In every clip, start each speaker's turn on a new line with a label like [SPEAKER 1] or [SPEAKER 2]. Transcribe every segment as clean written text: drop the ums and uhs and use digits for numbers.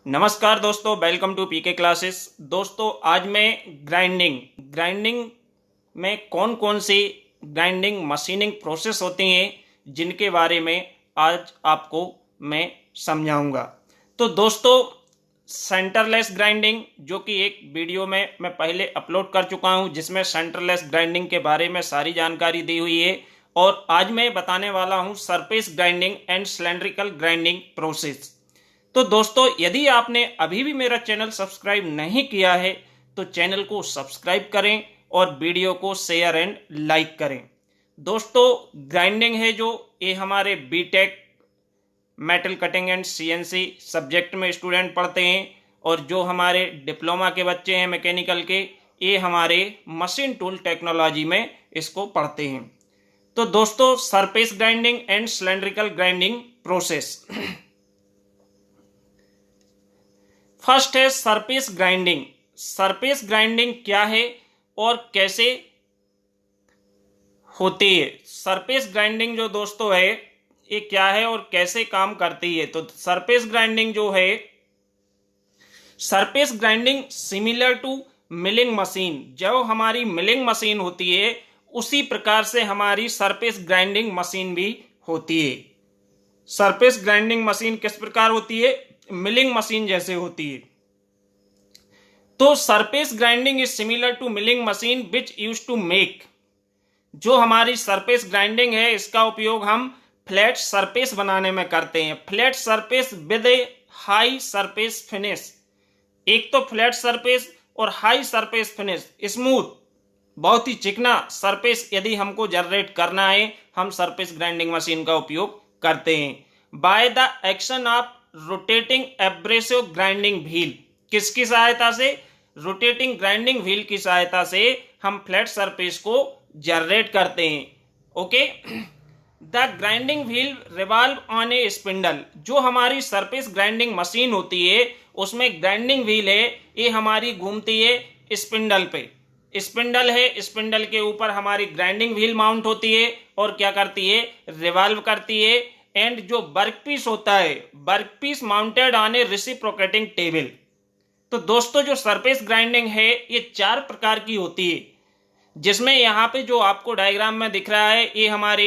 [SPEAKER 1] नमस्कार दोस्तों, welcome to PK classes. दोस्तों आज मैं ग्राइंडिंग में कौन कौन सी ग्राइंडिंग मशीनिंग प्रोसेस होती हैं जिनके बारे में आज आपको मैं समझाऊंगा। तो दोस्तों, सेंटरलेस ग्राइंडिंग, जो कि एक वीडियो में मैं पहले अपलोड कर चुका हूं जिसमें सेंटरलेस ग्राइंडिंग के बारे में सारी जानकारी दी हुई है, और आज मैं बताने वाला हूं surface grinding and cylindrical grinding process. तो दोस्तों, यदि आपने अभी भी मेरा चैनल सब्सक्राइब नहीं किया है तो चैनल को सब्सक्राइब करें और वीडियो को शेयर एंड लाइक करें। दोस्तों, ग्राइंडिंग है जो ये हमारे BTech metal cutting and CNC subject में स्टूडेंट पढ़ते हैं, और जो हमारे डिप्लोमा के बच्चे हैं मैकेनिकल के, ये हमारे मशीन टूल टेक्नोलॉजी में इसको पढ़ते हैं। तो दोस्तों, surface grinding and cylindrical grinding process. First है सरफेस ग्राइंडिंग। सरफेस ग्राइंडिंग क्या है और कैसे होती है? सरफेस ग्राइंडिंग जो दोस्तों है, ये क्या है और कैसे काम करती है? तो सरफेस ग्राइंडिंग जो है, surface grinding similar to milling machine. जो हमारी मिलिंग मशीन होती है उसी प्रकार से हमारी सरफेस ग्राइंडिंग मशीन भी होती है। सरफेस ग्राइंडिंग मशीन किस प्रकार होती है? मिलिंग मशीन जैसे होती है। तो surface grinding is similar to milling machine which use to make. जो हमारी सरफेस ग्राइंडिंग है, इसका उपयोग हम फ्लैट सरफेस बनाने में करते हैं। Flat surface with A high surface finish. एक तो फ्लैट सरफेस और हाई सरफेस फिनिश, स्मूथ, बहुत ही चिकना सरफेस यदि हमको जनरेट करना है, हम सरफेस ग्राइंडिंग मशीन का उपयोग करते हैं। By the action of rotating abrasive grinding wheel. किसकी सहायता से? रोटेटिंग ग्राइंडिंग व्हील की सहायता से हम फ्लैट सरफेस को जनरेट करते हैं। Okay. The grinding wheel revolve on A spindle. जो हमारी सरफेस ग्राइंडिंग मशीन होती है उसमें ग्राइंडिंग व्हील है, ये हमारी घूमती है स्पिंडल पे। स्पिंडल है, स्पिंडल के ऊपर हमारी ग्राइंडिंग व्हील माउंट होती है और क्या करती है? रिवॉल्व करती है। एंड जो वर्कपीस होता है, workpiece mounted on A reciprocating table. तो दोस्तों, जो सरफेस ग्राइंडिंग है ये चार प्रकार की होती है, जिसमें यहाँ पे जो आपको डायग्राम में दिख रहा है ये हमारे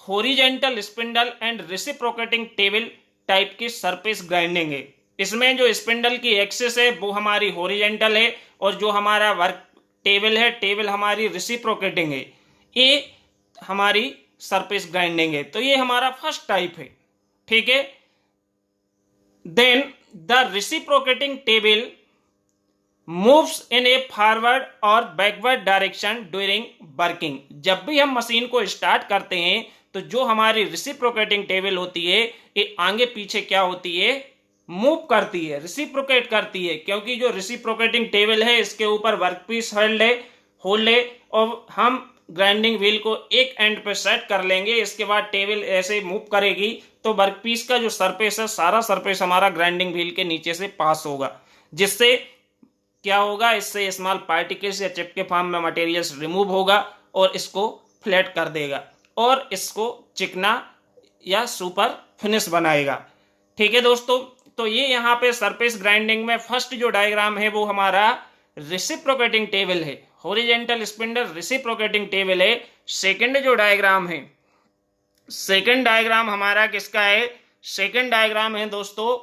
[SPEAKER 1] horizontal spindle and reciprocating table type की सरफेस ग्राइंडिंग है। इसमें जो स्पिंडल की एक्सिस है वो हमारी हॉरिजॉन्टल है, और जो हमारा वर्क टेबल है, टेबल हमारी रेसिप्रोकेटिंग है। ये हमारी सरफेस ग्राइंडिंग है। तो ये हमारा फर्स्ट टाइप है, ठीक है। Then the reciprocating table moves in a forward और बैकवर्ड डायरेक्शन ड्यूरिंग वर्किंग। जब भी हम मशीन को स्टार्ट करते हैं तो जो हमारी रेसिप्रोकेटिंग टेबल होती है ये आगे पीछे क्या होती है? मूव करती है, रेसिप्रोकेट करती है, क्योंकि जो रेसिप्रोकेटिंग टेबल है इसके ऊपर वर्कपीस होल्ड है, और हम ग्राइंडिंग व्हील को एक एंड पे सेट कर लेंगे। इसके बाद टेबल ऐसे मूव करेगी तो वर्कपीस का जो सरफेस है, सारा सरफेस हमारा ग्राइंडिंग व्हील के नीचे से पास होगा, जिससे क्या होगा? इससे स्मॉल पार्टिकल्स या चिप के फॉर्म में मटेरियल्स रिमूव होगा और इसको फ्लैट कर देगा और इसको चिकना या सुपर फिनिश बनाएगा। ठीक है दोस्तों, तो ये यहाँ पे सरफेस ग्राइंडिंग में फर्स्ट जो डायग्राम है वो हमारा रेसिप्रोकेटिंग टेबल है, हॉरिजॉन्टल स्पिंडल रेसिप्रोकेटिंग टेबल है। सेकंड जो डायग्राम है, सेकंड डायग्राम हमारा किसका है? सेकंड डायग्राम है दोस्तों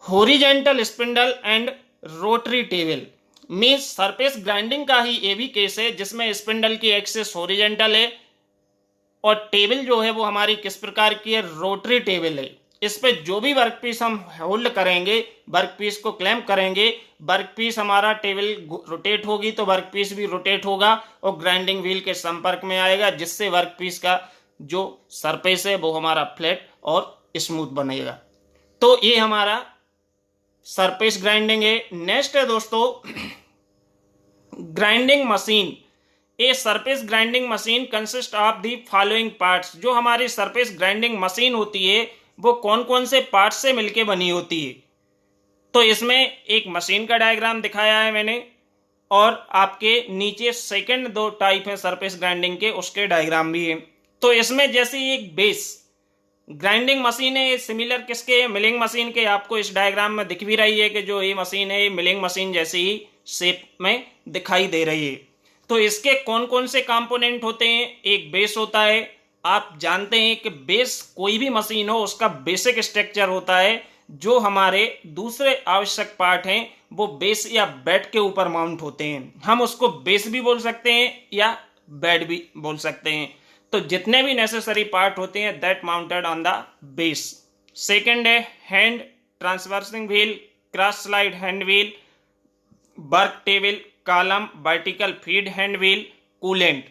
[SPEAKER 1] horizontal spindle and rotary table. Means surface grinding का ही ये भी केस है जिसमें स्पिंडल की एक्सिस हॉरिजॉन्टल है और टेबल जो है वो हमारी किस प्रकार की है? रोटरी टेबल है। इस पे जो भी वर्कपीस हम होल्ड करेंगे, वर्कपीस को क्लैंप करेंगे, वर्कपीस हमारा टेबल रोटेट होगी तो वर्कपीस भी रोटेट होगा और ग्राइंडिंग व्हील के संपर्क में आएगा, जिससे वर्कपीस का जो सरफेस है वो हमारा फ्लैट और स्मूथ बनेगा। तो ये हमारा सरफेस ग्राइंडिंग है। नेक्स्ट है दोस्तों grinding machine. A surface grinding machine consist of the following parts. जो हमारी सरफेस ग्राइंडिंग मशीन होती है वो कौन कौन से पार्ट से मिलके बनी होती है? तो इसमें एक मशीन का डायग्राम दिखाया है मैंने, और आपके नीचे सेकंड दो टाइप है सरफेस ग्राइंडिंग के, उसके डायग्राम भी है। तो इसमें जैसे एक बेस, ग्राइंडिंग मशीन है, सिमिलर किसके, मिलिंग मशीन के। आपको इस डायग्राम में दिख भी रही है कि जो ये मशीन है ये मिलिंग मशीन जैसी ही शेप में दिखाई दे रही है। तो इसके कौन कौन से कंपोनेंट होते हैं, एक बेस होता है। आप जानते हैं कि बेस कोई भी मशीन हो उसका बेसिक स्ट्रक्चर होता है, जो हमारे दूसरे आवश्यक पार्ट हैं वो बेस या बेड के ऊपर माउंट होते हैं। हम उसको बेस भी बोल सकते हैं या बेड भी बोल सकते हैं। तो जितने भी नेसेसरी पार्ट होते हैं that mounted on the base. Second है hand transversing wheel, cross slide hand wheel, work table, column, vertical feed hand wheel, coolant.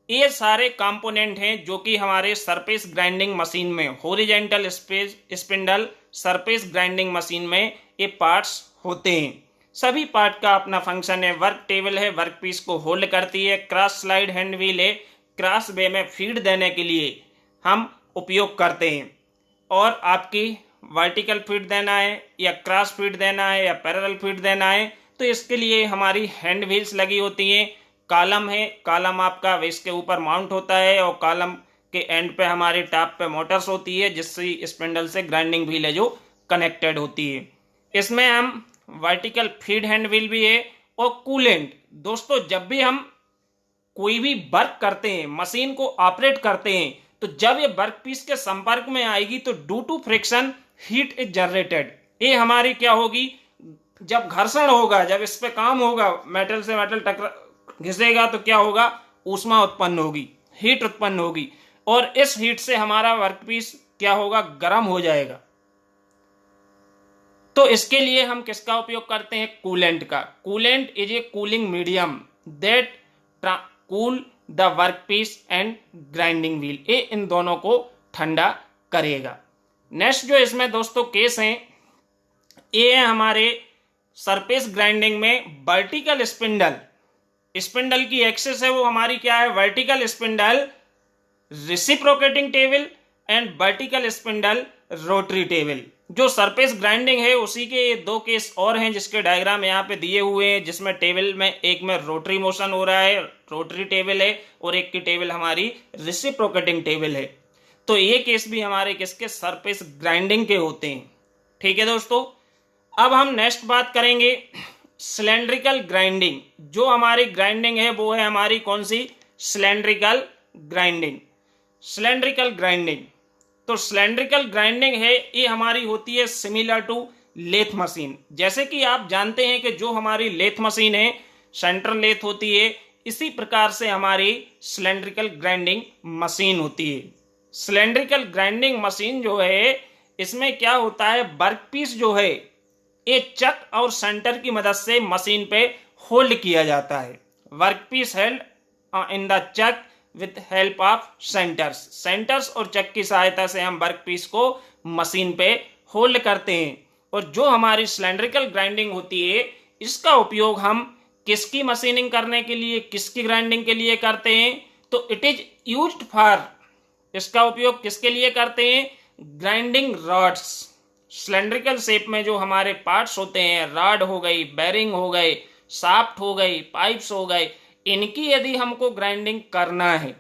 [SPEAKER 1] ये सारे कंपोनेंट हैं जो कि हमारे सरफेस ग्राइंडिंग मशीन में, horizontal spindle surface grinding machine में ये पार्ट्स होते हैं। सभी पार्ट का अपना फंक्शन है। वर्क टेबल है, वर्क पीस को होल्ड करती है। क्रॉस स्लाइड हैंड व्हील है, क्रॉस वे में फीड देने के लिए हम उपयोग करते हैं। और आपकी वर्टिकल फीड देना है या क्रॉस फीड देना है या पैरेलल फीड देना है तो इसके लिए हमारी हैंड व्हील्स लगी होती हैं। कॉलम है, कॉलम आपका वेस के ऊपर माउंट होता है और कॉलम के एंड पे हमारे टॉप पे मोटर्स होती है जिससे स्पिंडल से ग्राइंडिंग व्हील है जो कनेक्टेड होती है। इसमें हम वर्टिकल फीड हैंड व्हील भी है। और कूलेंट, दोस्तों जब भी हम कोई भी वर्क करते हैं, मशीन को ऑपरेट करते हैं, तो जब ये वर्क पीस के संपर्क में आएगी तो due to friction heat is generated. ये हमारी क्या होगी, जब घर्षण होगा, जब इस पे काम होगा, मेटल से मेटल टकरा घिसेगा तो क्या होगा, ऊष्मा उत्पन्न होगी, हीट उत्पन्न होगी। और इस हीट से हमारा वर्कपीस क्या होगा, गर्म हो जाएगा। तो इसके लिए हम किसका उपयोग करते हैं, कूलेंट का। Coolant is a cooling medium that cool the workpiece and grinding wheel. ये इन दोनों को ठंडा करेगा। नेक्स्ट जो इसमें दोस्तों केस हैं, ये है हमारे सरफेस ग्राइंडिंग में वर्टिकल स्पिंडल। स्पिंडल की एक्सिस है वो हमारी क्या है, vertical spindle reciprocating table and vertical spindle rotary table. जो सरफेस ग्राइंडिंग है उसी के ये दो केस और हैं जिसके डायग्राम यहाँ पे दिए हुए हैं, जिसमें टेबल में एक में रोटरी मोशन हो रहा है, रोटरी टेबल है, और एक की टेबल हमारी रेसिप्रोकेटिंग टेबल है। तो ये केस भी हमारे किसके, सरफेस ग्राइंडिंग के होते हैं। ठीक है दोस्तों, अब हम नेक्स्ट बात करेंगे सिलेंड्रिकल ग्राइंडिंग। जो हमारी ग्राइंडिंग है वो है हमारी कौन सी, सिलेंड्रिकल ग्राइंडिंग। सिलेंड्रिकल ग्राइंडिंग, तो सिलेंड्रिकल ग्राइंडिंग है ये हमारी होती है सिमिलर टू लेथ मशीन। जैसे कि आप जानते हैं कि जो हमारी लेथ मशीन है सेंट्रल लेथ होती है, इसी प्रकार से हमारी सिलेंड्रिकल ग्राइंडिंग मशीन होती है। सिलेंड्रिकल ग्राइंडिंग मशीन जो है इसमें क्या होता है, वर्कपीस जो है ये चक और सेंटर की मदद से मशीन पे होल्ड किया जाता है। Workpiece held in the chuck with help of centres. Centres और चक की सहायता से हम वर्कपीस को मशीन पे होल्ड करते हैं। और जो हमारी सिलेंड्रिकल ग्राइंडिंग होती है इसका उपयोग हम किसकी मशीनिंग करने के लिए, किसकी ग्राइंडिंग के लिए करते हैं, तो इट इज यूज्ड फॉर, इसका उपयोग किसके लिए करते हैं, ग्राइंडिंग रॉड्स। सिलेंड्रिकल शेप में जो हमारे पार्ट्स होते हैं, रॉड हो गई, बेरिंग हो गए, शाफ्ट हो गई, पाइप्स हो गए, इनकी यदि हमको ग्राइंडिंग करना है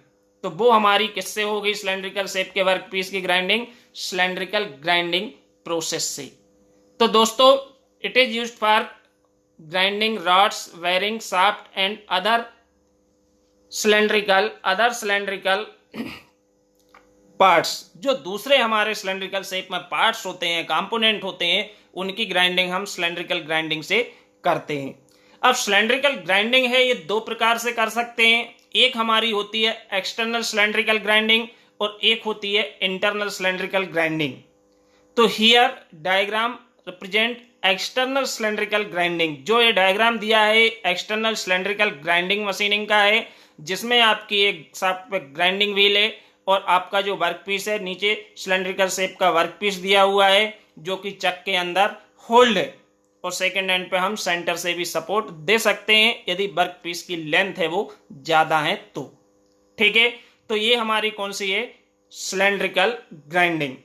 [SPEAKER 1] तो वो हमारी किससे होगी, सिलेंड्रिकल शेप के वर्कपीस की ग्राइंडिंग सिलेंड्रिकल ग्राइंडिंग प्रोसेस से। तो दोस्तों it is used for grinding rods, bearing, shaft and other cylindrical parts. जो दूसरे हमारे सिलेंड्रिकल शेप में पार्ट्स होते हैं, कंपोनेंट होते हैं, उनकी ग्राइंडिंग हम सिलेंड्रिकल ग्राइंडिंग से करते हैं। अब सिलेंड्रिकल ग्राइंडिंग है ये दो प्रकार से कर सकते हैं। एक हमारी होती है एक्सटर्नल सिलेंड्रिकल ग्राइंडिंग और एक होती है इंटरनल सिलेंड्रिकल ग्राइंडिंग। तो here diagram represent external cylindrical grinding. जो ये डायग्राम दिया है एक्सटर्नल सिलेंड्रिकल ग्राइंडिंग मशीनिंग का है, जिसमें आपकी एक शाफ्ट पे ग्राइंडिंग व्हील है और आपका जो वर्कपीस है नीचे सिलेंड्रिकल शेप का वर्कपीस दिया हुआ है जो कि चक के अंदर होल्ड है। और सेकेंड एंड पे हम सेंटर से भी सपोर्ट दे सकते हैं यदि वर्कपीस की लेंथ है वो ज्यादा है तो। ठीक है, तो ये हमारी कौन सी है, cylindrical grinding.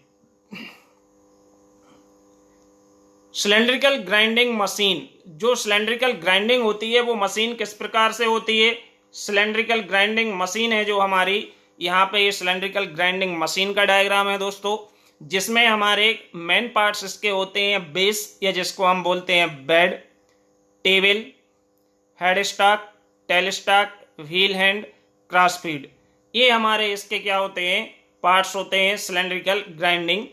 [SPEAKER 1] Cylindrical grinding machine, जो सिलेंड्रिकल ग्राइंडिंग होती है वो मशीन किस प्रकार से होती है, सिलेंड्रिकल ग्राइंडिंग मशीन है जो हमारी यहाँ पे ये सिलेंड्रिकल ग्राइंडिंग मशीन का डायग्राम है दोस्तों, जिसमें हमारे मेन पार्ट्स इसके होते हैं बेस, या जिसको हम बोलते हैं bed, table, head stock, tell stock, wheel hand, cross feed. ये हमारे इसके क्या होते हैं, पार्ट्स होते हैं सिलेंड्रिकल ग्राइंडिंग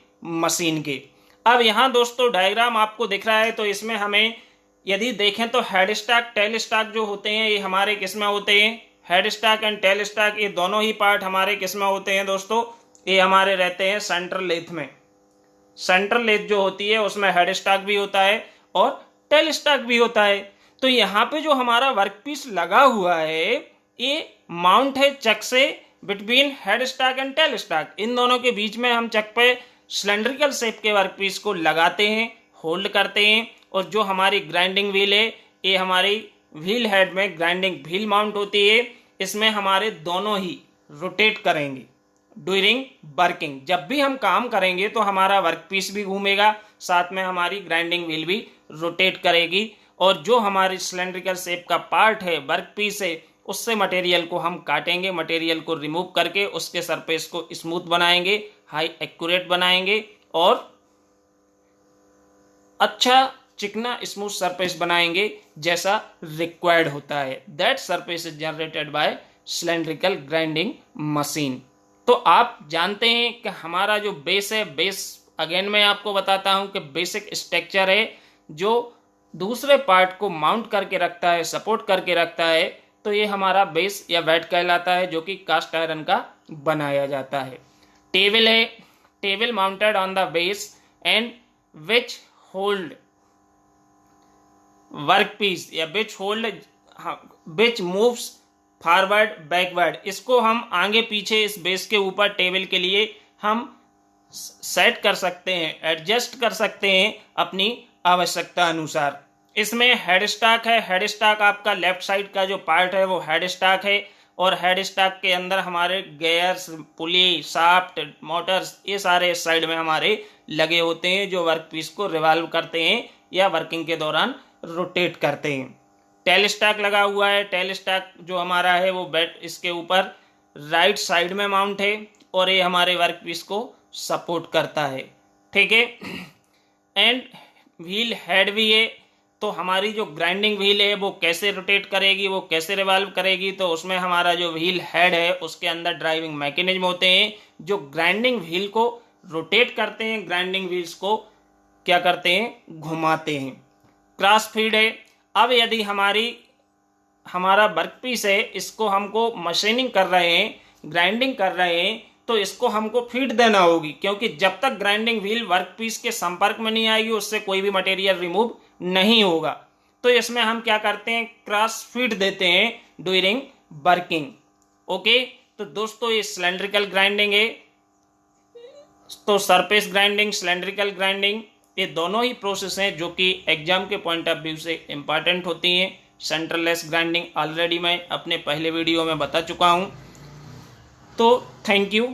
[SPEAKER 1] मशीन के। अब यहाँ दोस्तों डायग्राम आपको दिख रहा है, तो इसमें हमें यदि देखें तो हेड स्टॉक, टेल स्टॉक जो होते हैं ये हमारे किस में होते हैं, head stock and tail stock, ये दोनों ही पार्ट हमारे किस में होते हैं दोस्तों, ये हमारे रहते हैं सेंट्रल लेथ में। सेंट्रल लेथ जो होती है उसमें हेड स्टॉक भी होता है और टेल स्टॉक भी होता है। तो यहाँ पे जो हमारा वर्कपीस लगा हुआ है ये माउंट है चक से between head stock and tail stock. इन दोनों के बीच में हम चक पे सिलेंड्रिकल शेप के वर्कपीस को लगाते हैं, होल्ड करते हैं, और जो हमारी ग्राइंडिंग व्हील है ये हमारी व्हील हेड में ग्राइंडिंग व्हील माउंट होती है। इसमें हमारे दोनों ही रोटेट करेंगे ड्यूरिंग वर्किंग। जब भी हम काम करेंगे तो हमारा वर्कपीस भी घूमेगा, साथ में हमारी ग्राइंडिंग व्हील भी रोटेट करेगी, और जो हमारी सिलेंड्रिकल शेप का पार्ट है वर्कपीस है उससे मटेरियल को हम काटेंगे, मटेरियल को रिमूव करके उसके सरफेस को स्मूथ बनाएंगे, हाई एक्यूरेट बनाएंगे और अच्छा चिकना स्मूथ सरफेस बनाएंगे जैसा रिक्वायर्ड होता है। That surface is generated by cylindrical grinding machine. तो आप जानते हैं कि हमारा जो बेस है, बेस अगेन मैं आपको बताता हूं कि बेसिक स्ट्रक्चर है जो दूसरे पार्ट को माउंट करके रखता है, सपोर्ट करके रखता है। तो ये हमारा बेस या बेड कहलाता है, जो कि कास्ट आयरन का बनाया जाता है। टेबल है, table mounted on the base and which hold workpiece या विच मूव्स फॉरवर्ड बैकवर्ड। इसको हम आगे पीछे इस बेस के ऊपर टेबल के लिए हम सेट कर सकते हैं, एडजस्ट कर सकते हैं अपनी आवश्यकता अनुसार। इसमें हेड स्टॉक है, हेड स्टॉक आपका लेफ्ट साइड का जो पार्ट है वो हेड स्टॉक है, और हेड स्टॉक के अंदर हमारे गियर्स, पुली, शाफ्ट, मोटर्स ये सारे इस साइड में हमारे लगे होते हैं, जो वर्कपीस को रिवॉल्व करते हैं या वर्किंग के दौरान रोटेट करते हैं। टेल स्टॉक लगा हुआ है, टेल स्टॉक जो हमारा है वो बेड इसके ऊपर राइट साइड में माउंट है, और ये हमारे वर्कपीस को सपोर्ट करता है, ठीक है। एंड व्हील हेड भी है, तो हमारी जो ग्राइंडिंग व्हील है वो कैसे रोटेट करेगी, वो कैसे रिवॉल्व करेगी, तो उसमें हमारा जो व्हील हेड है उसके अंदर ड्राइविंग मैकेनिज्म होते हैं जो ग्राइंडिंग व्हील को रोटेट करते हैं, ग्राइंडिंग व्हील्स को क्या करते हैं, घुमाते हैं। क्रॉस फीड है, अब यदि हमारा वर्कपीस है, इसको हमको मशीनिंग कर रहे हैं, ग्राइंडिंग कर रहे हैं, तो इसको हमको फीड देना होगी, क्योंकि जब तक ग्राइंडिंग व्हील वर्कपीस के संपर्क में नहीं आएगी उससे कोई भी मटेरियल रिमूव नहीं होगा। तो इसमें हम क्या करते हैं, क्रॉस फीड देते हैं ड्यूरिंग वर्किंग। ओके, तो दोस्तों ये सिलेंड्रिकल ग्राइंडिंग है, तो सरफेस ग्राइंडिंग, सिलेंड्रिकल ग्राइंडिंग, ये दोनों ही प्रोसेस हैं जो कि एग्जाम के पॉइंट ऑफ व्यू से इंपॉर्टेंट होती हैं। सेंटरलेस ग्राइंडिंग ऑलरेडी मैं अपने पहले वीडियो में बता चुका हूं। तो थैंक यू।